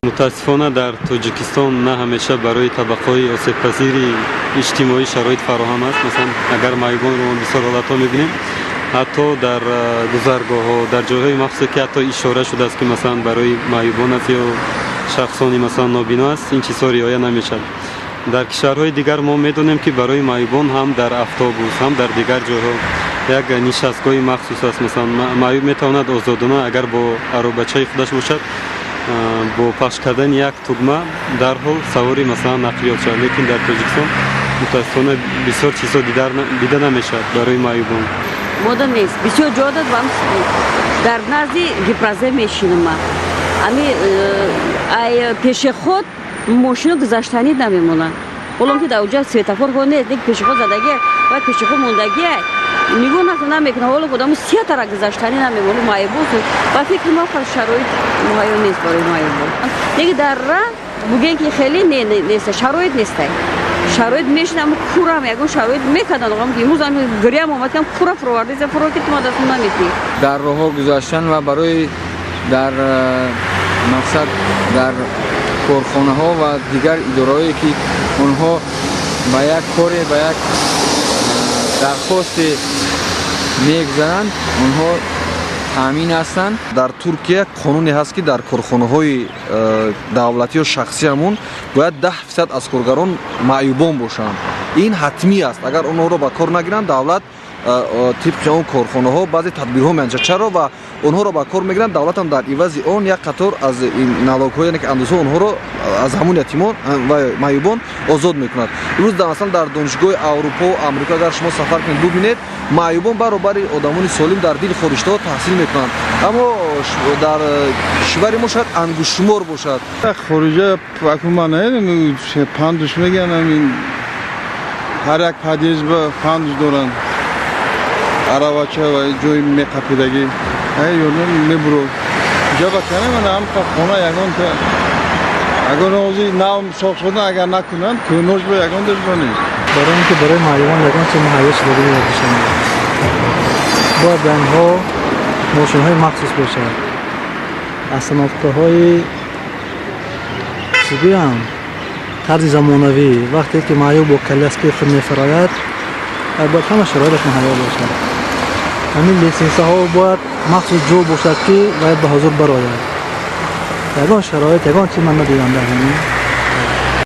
متاسفانه در تاجیکستان نه همیشه برای طبقه‌های آسیب‌پذیری اجتماعی شرایط فراهم است. مثلا اگر معیوبان رو بسیار حالت‌ها می‌بینیم، حتی در گذرگاه‌ها، در جاهای مخصوصی که حتی اشاره شده است که مثلا برای معیوبان است یا شخصانی مثلا نابینا است، این چیزها رعایت نمی‌شود. در کشورهای دیگر ما می‌دونیم که برای معیوبان هم در اتوبوس هم در دیگر جاها یک نشستگاه مخصوص است. مثلا معیوب می‌تواند آزادانه اگر با عروبچه خودش باشد با پخش کردن یک توگمه در حال سواری مثلا نقلیات شد، لیکن در تاجیکستان متاسفانه بسیار چیزا دیده نمیشد برای معیوبان. мода нест. Бисёр ҷо дод вам дар назди гипраза мешинам ман. Ами ай пешеход мошино гузаштанӣ намемонад. ҳолон ки дар уҷа светофорҳо нест, лек пешеход задагӣ ва пешеход мондагӣ нигоҳ намекунад. ҳоло одамо сиятара гузаштанӣ намемонад. маъюбот ва фикри мо шароит муҳайё нест барои маъюбон. Деги дарра буген ки хеле нест, шароит нестай. شرایط میشنم کورم یگون شرایط میکردن آقام که امروز هم گریم اومد کم کورا فروردی فرو که تو ما دست نمیتی در راه گذاشتن و برای در مقصد در کارخانه ها و دیگر ادارهایی که اونها با یک کاری با یک درخواست میگذارند اونها تامین هستند. در ترکیه قانونی هست که در کارخانه‌های دولتی و شخصی همون باید 10% از کارگران معیوبان باشند. این حتمی است. اگر اونها رو با کار نگیرند دولت طبق اون کارخانه‌ها بعضی تدبیرها می‌انجامد. چرا و اونها رو با کار می‌گیرند دولت هم در عوض اون یک قطار از این نالوک‌های که اندازه اونها رو از همون یتیمان و معیوبان آزاد می‌کند. روز مثلا در دانشگاه اروپا و آمریکا اگر شما سفر کنید ببینید معیوبان برابر آدمان سالم در دل خارج‌ها تحصیل می‌کنند. اما در کشور ما شاید انگشت‌شمار باشد. خارجه حکومت نه پندش میگن همین هر یک پدیز به پندش دارن. عربچه و جوی میقپیدگی ای یونم میبرو جا بکنه من هم خونه یگان تا اگر اوزی نام ساخت شدن اگر نکنن کنوش به یگان دش بانی برای اینکه برای معیوبان یگان چه مهیا شده باشن باید به آنها ماشین های مخصوص باشد اصنافته های چی بگم طرز زمانوی وقتی که معیوب با کلسکی خود میفراید باید همه شرایطش مهیا باشد. همین لیسنس ها باید مخصوص جو باشد که باید به حضور برآید. یگان شرایط یگان چیز من ندیدم در همین